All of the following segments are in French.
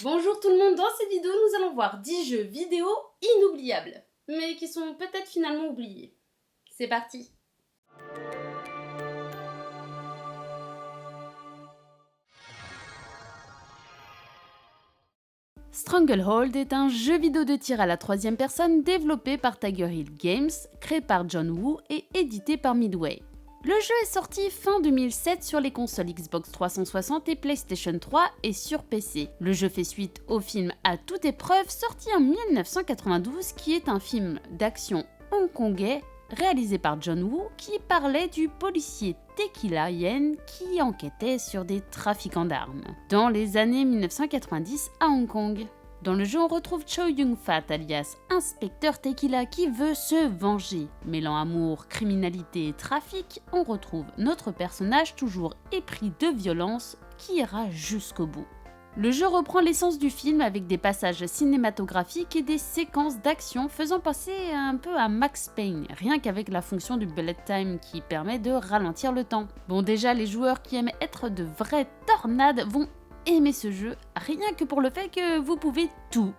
Bonjour tout le monde, dans cette vidéo nous allons voir 10 jeux vidéo inoubliables, mais qui sont peut-être finalement oubliés. C'est parti! Stranglehold est un jeu vidéo de tir à la troisième personne développé par Tiger Hill Games, créé par John Woo et édité par Midway. Le jeu est sorti fin 2007 sur les consoles Xbox 360 et PlayStation 3 et sur PC. Le jeu fait suite au film À toute épreuve sorti en 1992 qui est un film d'action hongkongais réalisé par John Woo qui parlait du policier Tequila Yen qui enquêtait sur des trafiquants d'armes dans les années 1990 à Hong Kong. Dans le jeu, on retrouve Chow Yun-fat alias Inspecteur Tequila qui veut se venger. Mêlant amour, criminalité et trafic, on retrouve notre personnage toujours épris de violence qui ira jusqu'au bout. Le jeu reprend l'essence du film avec des passages cinématographiques et des séquences d'action faisant penser un peu à Max Payne, rien qu'avec la fonction du bullet time qui permet de ralentir le temps. Bon, déjà, les joueurs qui aiment être de vraies tornades vont aimer ce jeu, rien que pour le fait que vous pouvez tout,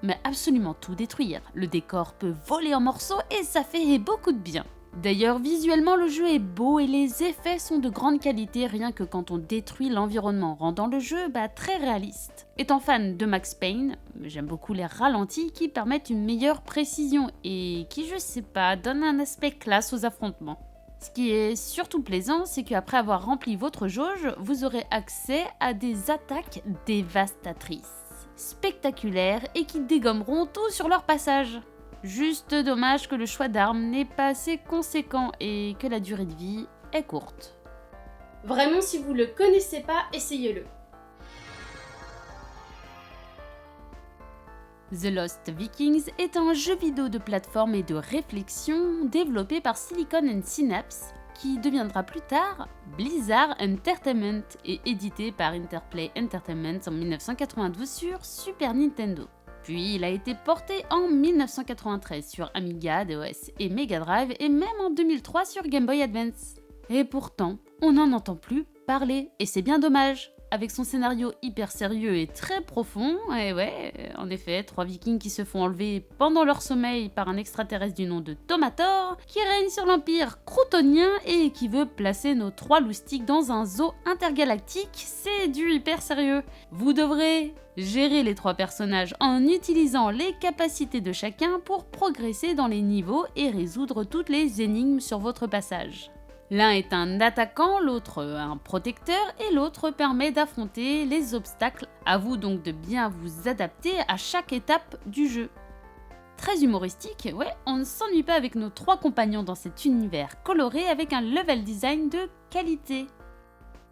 mais absolument tout détruire. Le décor peut voler en morceaux et ça fait beaucoup de bien. D'ailleurs, visuellement, le jeu est beau et les effets sont de grande qualité rien que quand on détruit l'environnement, rendant le jeu très réaliste. Étant fan de Max Payne, j'aime beaucoup les ralentis qui permettent une meilleure précision et qui, je sais pas, donnent un aspect classe aux affrontements. Ce qui est surtout plaisant, c'est qu'après avoir rempli votre jauge, vous aurez accès à des attaques dévastatrices, spectaculaires et qui dégommeront tout sur leur passage. Juste dommage que le choix d'armes n'est pas assez conséquent et que la durée de vie est courte. Vraiment, si vous le connaissez pas, essayez-le. The Lost Vikings est un jeu vidéo de plateforme et de réflexion développé par Silicon & Synapse qui deviendra plus tard Blizzard Entertainment et édité par Interplay Entertainment en 1992 sur Super Nintendo. Puis il a été porté en 1993 sur Amiga, DOS et Mega Drive et même en 2003 sur Game Boy Advance. Et pourtant, on n'en entend plus parler et c'est bien dommage. Avec son scénario hyper sérieux et très profond, et ouais, en effet, 3 vikings qui se font enlever pendant leur sommeil par un extraterrestre du nom de Tomator, qui règne sur l'Empire Croutonien et qui veut placer nos 3 loustiques dans un zoo intergalactique, c'est du hyper sérieux. Vous devrez gérer les 3 personnages en utilisant les capacités de chacun pour progresser dans les niveaux et résoudre toutes les énigmes sur votre passage. L'un est un attaquant, l'autre un protecteur et l'autre permet d'affronter les obstacles. À vous donc de bien vous adapter à chaque étape du jeu. Très humoristique, ouais, on ne s'ennuie pas avec nos 3 compagnons dans cet univers coloré avec un level design de qualité.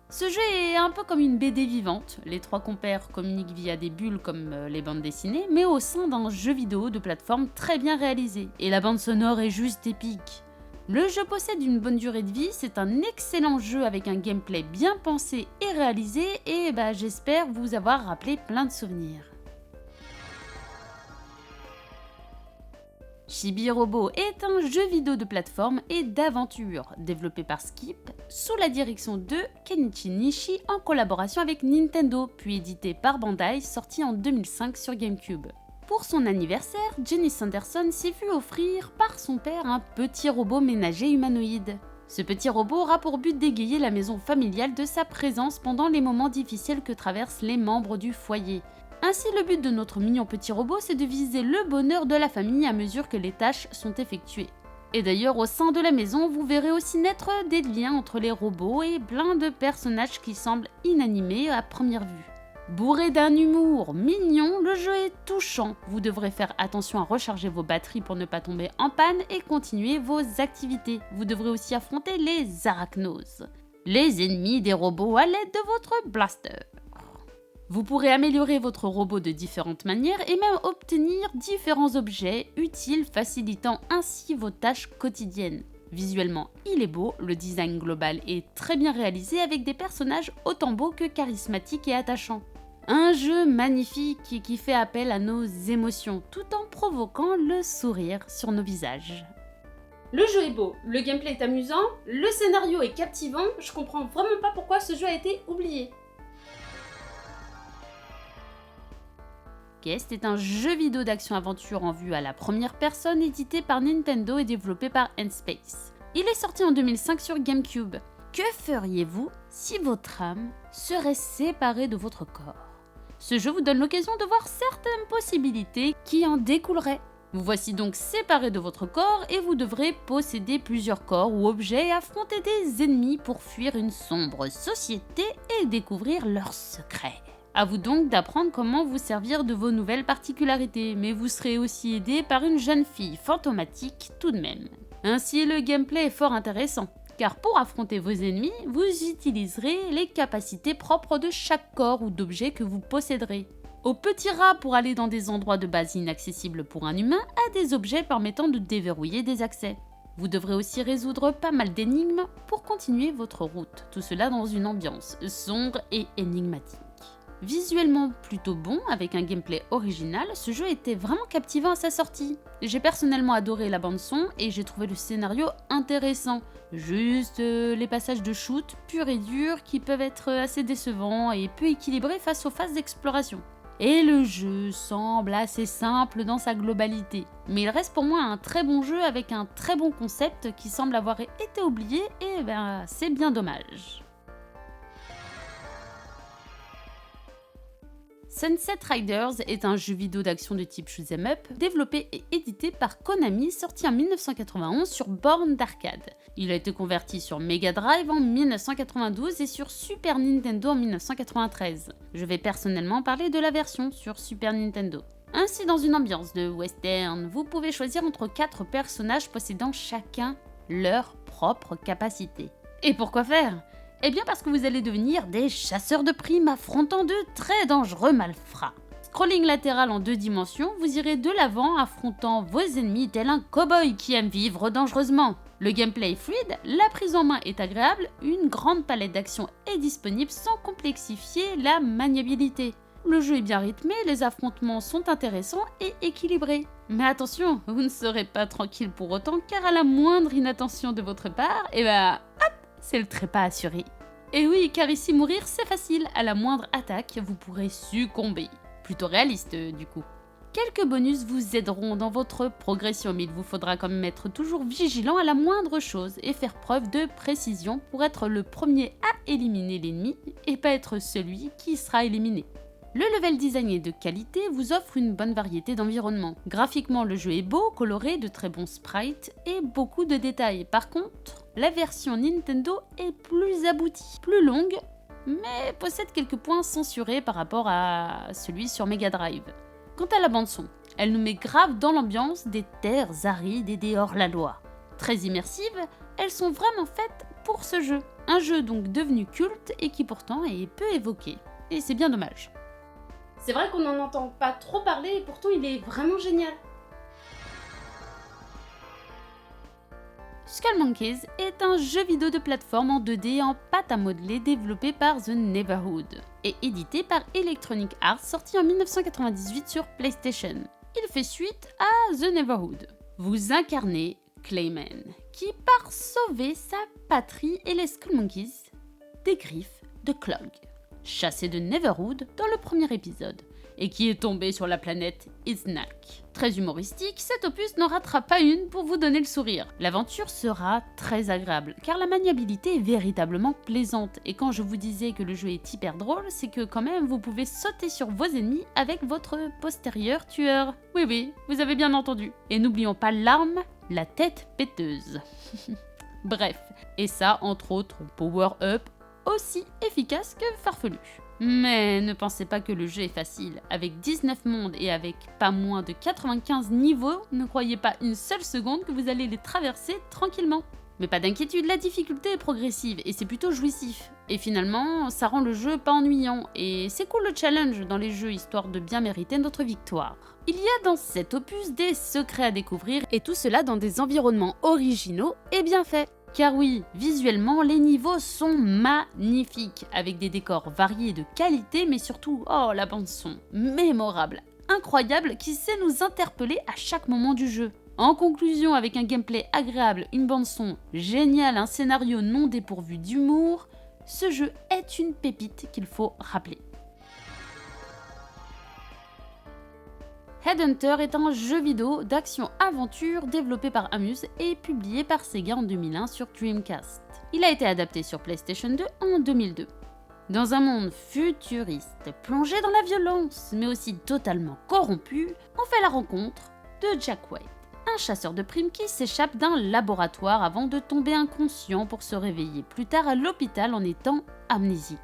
Ce jeu est un peu comme une BD vivante, les 3 compères communiquent via des bulles comme les bandes dessinées, mais au sein d'un jeu vidéo de plateforme très bien réalisé. Et la bande sonore est juste épique. Le jeu possède une bonne durée de vie, c'est un excellent jeu avec un gameplay bien pensé et réalisé et j'espère vous avoir rappelé plein de souvenirs. Chibi Robo est un jeu vidéo de plateforme et d'aventure développé par Skip sous la direction de Kenichi Nishi en collaboration avec Nintendo puis édité par Bandai sorti en 2005 sur GameCube. Pour son anniversaire, Jenny Sanderson s'est vu offrir par son père un petit robot ménager humanoïde. Ce petit robot aura pour but d'égayer la maison familiale de sa présence pendant les moments difficiles que traversent les membres du foyer. Ainsi, le but de notre mignon petit robot, c'est de viser le bonheur de la famille à mesure que les tâches sont effectuées. Et d'ailleurs, au sein de la maison, vous verrez aussi naître des liens entre les robots et plein de personnages qui semblent inanimés à première vue. Bourré d'un humour mignon, le jeu est touchant. Vous devrez faire attention à recharger vos batteries pour ne pas tomber en panne et continuer vos activités. Vous devrez aussi affronter les arachnos, les ennemis des robots à l'aide de votre blaster. Vous pourrez améliorer votre robot de différentes manières et même obtenir différents objets utiles facilitant ainsi vos tâches quotidiennes. Visuellement, il est beau, le design global est très bien réalisé avec des personnages autant beaux que charismatiques et attachants. Un jeu magnifique qui fait appel à nos émotions tout en provoquant le sourire sur nos visages. Le jeu est beau, le gameplay est amusant, le scénario est captivant, je comprends vraiment pas pourquoi ce jeu a été oublié. Quest est un jeu vidéo d'action-aventure en vue à la première personne édité par Nintendo et développé par N-Space. Il est sorti en 2005 sur GameCube. Que feriez-vous si votre âme serait séparée de votre corps? Ce jeu vous donne l'occasion de voir certaines possibilités qui en découleraient. Vous voici donc séparé de votre corps et vous devrez posséder plusieurs corps ou objets et affronter des ennemis pour fuir une sombre société et découvrir leurs secrets. À vous donc d'apprendre comment vous servir de vos nouvelles particularités, mais vous serez aussi aidé par une jeune fille fantomatique tout de même. Ainsi, le gameplay est fort intéressant, car pour affronter vos ennemis, vous utiliserez les capacités propres de chaque corps ou d'objet que vous posséderez. Au petit rat pour aller dans des endroits de base inaccessibles pour un humain, à des objets permettant de déverrouiller des accès. Vous devrez aussi résoudre pas mal d'énigmes pour continuer votre route, tout cela dans une ambiance sombre et énigmatique. Visuellement plutôt bon, avec un gameplay original, ce jeu était vraiment captivant à sa sortie. J'ai personnellement adoré la bande son et j'ai trouvé le scénario intéressant. Juste les passages de shoot purs et durs qui peuvent être assez décevants et peu équilibrés face aux phases d'exploration. Et le jeu semble assez simple dans sa globalité, mais il reste pour moi un très bon jeu avec un très bon concept qui semble avoir été oublié et c'est bien dommage. Sunset Riders est un jeu vidéo d'action de type shoot'em up, développé et édité par Konami, sorti en 1991 sur borne d'arcade. Il a été converti sur Mega Drive en 1992 et sur Super Nintendo en 1993. Je vais personnellement parler de la version sur Super Nintendo. Ainsi, dans une ambiance de western, vous pouvez choisir entre 4 personnages possédant chacun leur propre capacité. Et pourquoi faire ? Eh bien parce que vous allez devenir des chasseurs de primes affrontant de très dangereux malfrats. Scrolling latéral en 2 dimensions, vous irez de l'avant affrontant vos ennemis tel un cow-boy qui aime vivre dangereusement. Le gameplay est fluide, la prise en main est agréable, une grande palette d'actions est disponible sans complexifier la maniabilité. Le jeu est bien rythmé, les affrontements sont intéressants et équilibrés. Mais attention, vous ne serez pas tranquille pour autant car à la moindre inattention de votre part, c'est le trépas assuré. Et oui, car ici mourir c'est facile, à la moindre attaque vous pourrez succomber. Plutôt réaliste du coup. Quelques bonus vous aideront dans votre progression, mais il vous faudra quand même être toujours vigilant à la moindre chose et faire preuve de précision pour être le premier à éliminer l'ennemi et pas être celui qui sera éliminé. Le level design est de qualité, vous offre une bonne variété d'environnements. Graphiquement, le jeu est beau, coloré, de très bons sprites et beaucoup de détails. Par contre, la version Nintendo est plus aboutie, plus longue, mais possède quelques points censurés par rapport à celui sur Mega Drive. Quant à la bande-son, elle nous met grave dans l'ambiance des terres arides et des hors-la-loi. Très immersives, elles sont vraiment faites pour ce jeu. Un jeu donc devenu culte et qui pourtant est peu évoqué. Et c'est bien dommage. C'est vrai qu'on n'en entend pas trop parler et pourtant il est vraiment génial. Skull Monkeys est un jeu vidéo de plateforme en 2D en pâte à modeler développé par The Neverhood et édité par Electronic Arts, sorti en 1998 sur PlayStation. Il fait suite à The Neverhood. Vous incarnez Clayman, qui part sauver sa patrie et les Skull Monkeys des griffes de Clog, chassé de Neverhood dans le premier épisode, et qui est tombé sur la planète Iznak. Très humoristique, cet opus n'en ratera pas une pour vous donner le sourire. L'aventure sera très agréable, car la maniabilité est véritablement plaisante, et quand je vous disais que le jeu est hyper drôle, c'est que quand même vous pouvez sauter sur vos ennemis avec votre postérieur tueur. Oui, vous avez bien entendu. Et n'oublions pas l'arme, la tête péteuse. Bref, et ça entre autres power-up aussi efficace que farfelu. Mais ne pensez pas que le jeu est facile. Avec 19 mondes et avec pas moins de 95 niveaux, ne croyez pas une seule seconde que vous allez les traverser tranquillement. Mais pas d'inquiétude, la difficulté est progressive et c'est plutôt jouissif. Et finalement, ça rend le jeu pas ennuyant et c'est cool le challenge dans les jeux histoire de bien mériter notre victoire. Il y a dans cet opus des secrets à découvrir et tout cela dans des environnements originaux et bien faits. Car oui, visuellement, les niveaux sont magnifiques, avec des décors variés de qualité, mais surtout, la bande-son, mémorable, incroyable, qui sait nous interpeller à chaque moment du jeu. En conclusion, avec un gameplay agréable, une bande-son géniale, un scénario non dépourvu d'humour, ce jeu est une pépite qu'il faut rappeler. Headhunter est un jeu vidéo d'action-aventure développé par Amuse et publié par Sega en 2001 sur Dreamcast. Il a été adapté sur PlayStation 2 en 2002. Dans un monde futuriste, plongé dans la violence, mais aussi totalement corrompu, on fait la rencontre de Jack White, un chasseur de primes qui s'échappe d'un laboratoire avant de tomber inconscient pour se réveiller plus tard à l'hôpital en étant amnésique.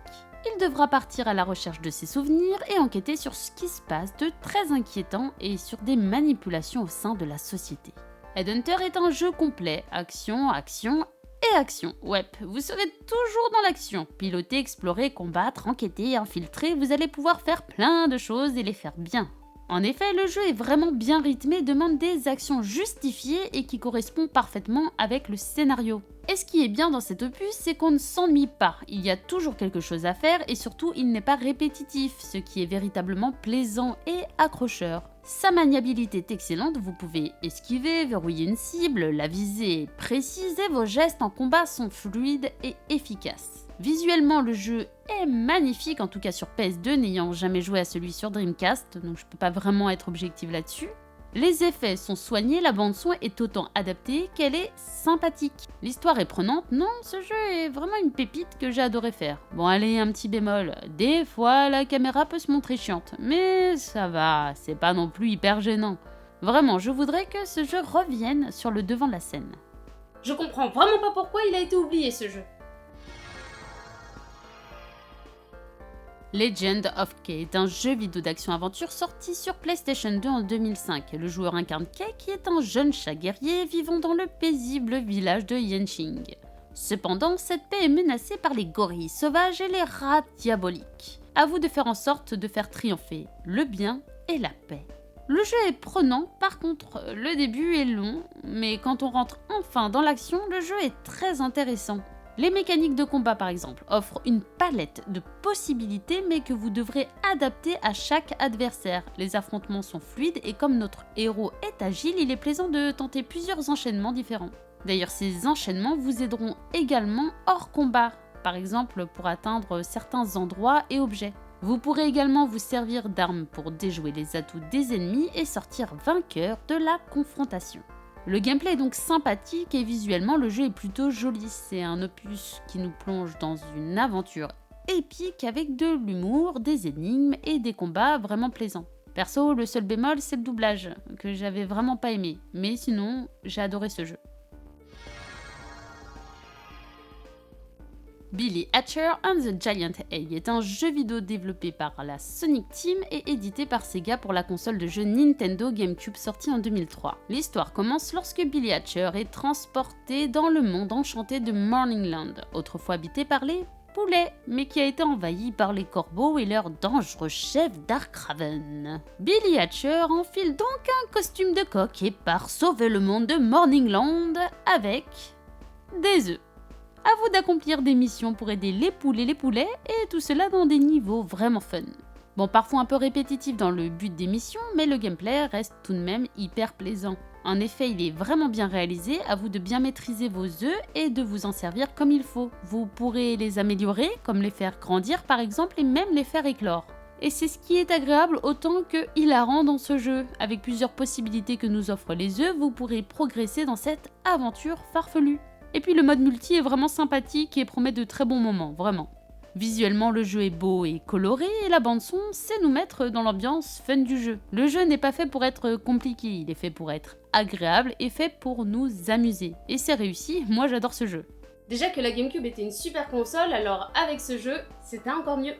Il devra partir à la recherche de ses souvenirs et enquêter sur ce qui se passe de très inquiétant et sur des manipulations au sein de la société. Headhunter est un jeu complet, action et action. Ouais, vous serez toujours dans l'action. Piloter, explorer, combattre, enquêter, infiltrer, vous allez pouvoir faire plein de choses et les faire bien. En effet, le jeu est vraiment bien rythmé et demande des actions justifiées et qui correspondent parfaitement avec le scénario. Et ce qui est bien dans cet opus, c'est qu'on ne s'ennuie pas, il y a toujours quelque chose à faire et surtout il n'est pas répétitif, ce qui est véritablement plaisant et accrocheur. Sa maniabilité est excellente, vous pouvez esquiver, verrouiller une cible, la viser est précise et vos gestes en combat sont fluides et efficaces. Visuellement, le jeu est magnifique, en tout cas sur PS2, n'ayant jamais joué à celui sur Dreamcast, donc je peux pas vraiment être objective là-dessus. Les effets sont soignés, la bande-son est autant adaptée qu'elle est sympathique. L'histoire est prenante, non, ce jeu est vraiment une pépite que j'ai adoré faire. Bon allez, un petit bémol, des fois la caméra peut se montrer chiante, mais ça va, c'est pas non plus hyper gênant. Vraiment, je voudrais que ce jeu revienne sur le devant de la scène. Je comprends vraiment pas pourquoi il a été oublié ce jeu. Legend of Kay est un jeu vidéo d'action-aventure sorti sur PlayStation 2 en 2005. Le joueur incarne Kay qui est un jeune chat guerrier vivant dans le paisible village de Yenching. Cependant, cette paix est menacée par les gorilles sauvages et les rats diaboliques. À vous de faire en sorte de faire triompher le bien et la paix. Le jeu est prenant, par contre, le début est long, mais quand on rentre enfin dans l'action, le jeu est très intéressant. Les mécaniques de combat par exemple offrent une palette de possibilités mais que vous devrez adapter à chaque adversaire. Les affrontements sont fluides et comme notre héros est agile, il est plaisant de tenter plusieurs enchaînements différents. D'ailleurs ces enchaînements vous aideront également hors combat, par exemple pour atteindre certains endroits et objets. Vous pourrez également vous servir d'armes pour déjouer les atouts des ennemis et sortir vainqueur de la confrontation. Le gameplay est donc sympathique et visuellement le jeu est plutôt joli. C'est un opus qui nous plonge dans une aventure épique avec de l'humour, des énigmes et des combats vraiment plaisants. Perso, le seul bémol c'est le doublage, que j'avais vraiment pas aimé, mais sinon j'ai adoré ce jeu. Billy Hatcher and the Giant Egg est un jeu vidéo développé par la Sonic Team et édité par Sega pour la console de jeu Nintendo GameCube sortie en 2003. L'histoire commence lorsque Billy Hatcher est transporté dans le monde enchanté de Morningland, autrefois habité par les poulets, mais qui a été envahi par les corbeaux et leur dangereux chef Darkraven. Billy Hatcher enfile donc un costume de coq et part sauver le monde de Morningland avec des œufs. À vous d'accomplir des missions pour aider les poules et les poulets, et tout cela dans des niveaux vraiment fun. Bon, parfois un peu répétitif dans le but des missions, mais le gameplay reste tout de même hyper plaisant. En effet, il est vraiment bien réalisé, à vous de bien maîtriser vos œufs et de vous en servir comme il faut. Vous pourrez les améliorer, comme les faire grandir par exemple, et même les faire éclore. Et c'est ce qui est agréable autant que hilarant dans ce jeu. Avec plusieurs possibilités que nous offrent les œufs, vous pourrez progresser dans cette aventure farfelue. Et puis le mode multi est vraiment sympathique et promet de très bons moments, vraiment. Visuellement, le jeu est beau et coloré et la bande-son sait nous mettre dans l'ambiance fun du jeu. Le jeu n'est pas fait pour être compliqué, il est fait pour être agréable et fait pour nous amuser. Et c'est réussi, moi j'adore ce jeu. Déjà que la GameCube était une super console, alors avec ce jeu, c'était encore mieux.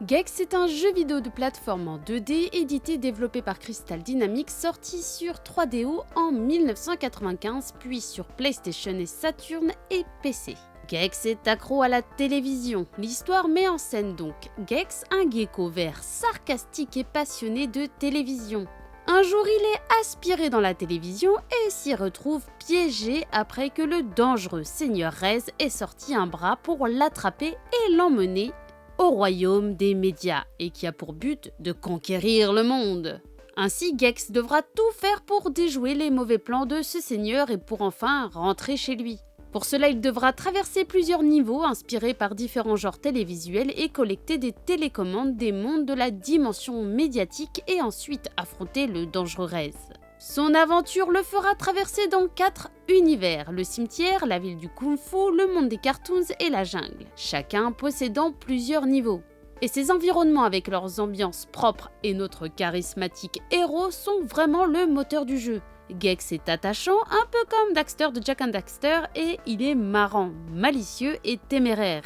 Gex est un jeu vidéo de plateforme en 2D édité et développé par Crystal Dynamics, sorti sur 3DO en 1995 puis sur PlayStation et Saturn et PC. Gex est accro à la télévision. L'histoire met en scène donc Gex, un gecko vert sarcastique et passionné de télévision. Un jour, il est aspiré dans la télévision et s'y retrouve piégé après que le dangereux Seigneur Rez ait sorti un bras pour l'attraper et l'emmener au royaume des médias et qui a pour but de conquérir le monde. Ainsi, Gex devra tout faire pour déjouer les mauvais plans de ce seigneur et pour enfin rentrer chez lui. Pour cela, il devra traverser plusieurs niveaux inspirés par différents genres télévisuels et collecter des télécommandes des mondes de la dimension médiatique et ensuite affronter le dangereux Rez. Son aventure le fera traverser dans 4 univers, le cimetière, la ville du kung-fu, le monde des cartoons et la jungle, chacun possédant plusieurs niveaux. Et ces environnements avec leurs ambiances propres et notre charismatique héros sont vraiment le moteur du jeu. Gex est attachant, un peu comme Daxter de Jak and Daxter, et il est marrant, malicieux et téméraire.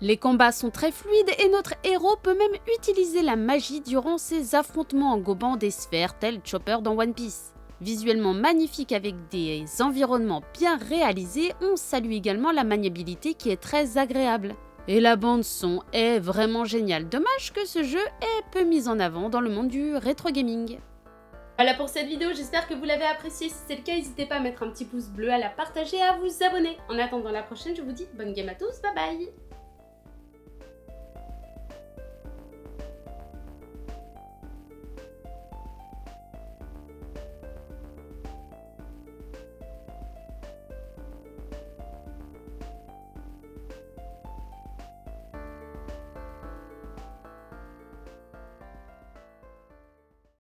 Les combats sont très fluides et notre héros peut même utiliser la magie durant ses affrontements en gobant des sphères telles Chopper dans One Piece. Visuellement magnifique avec des environnements bien réalisés, on salue également la maniabilité qui est très agréable. Et la bande son est vraiment géniale, dommage que ce jeu est peu mis en avant dans le monde du rétro gaming. Voilà pour cette vidéo, j'espère que vous l'avez appréciée. Si c'est le cas, n'hésitez pas à mettre un petit pouce bleu, à la partager et à vous abonner. En attendant la prochaine, je vous dis bonne game à tous, bye bye.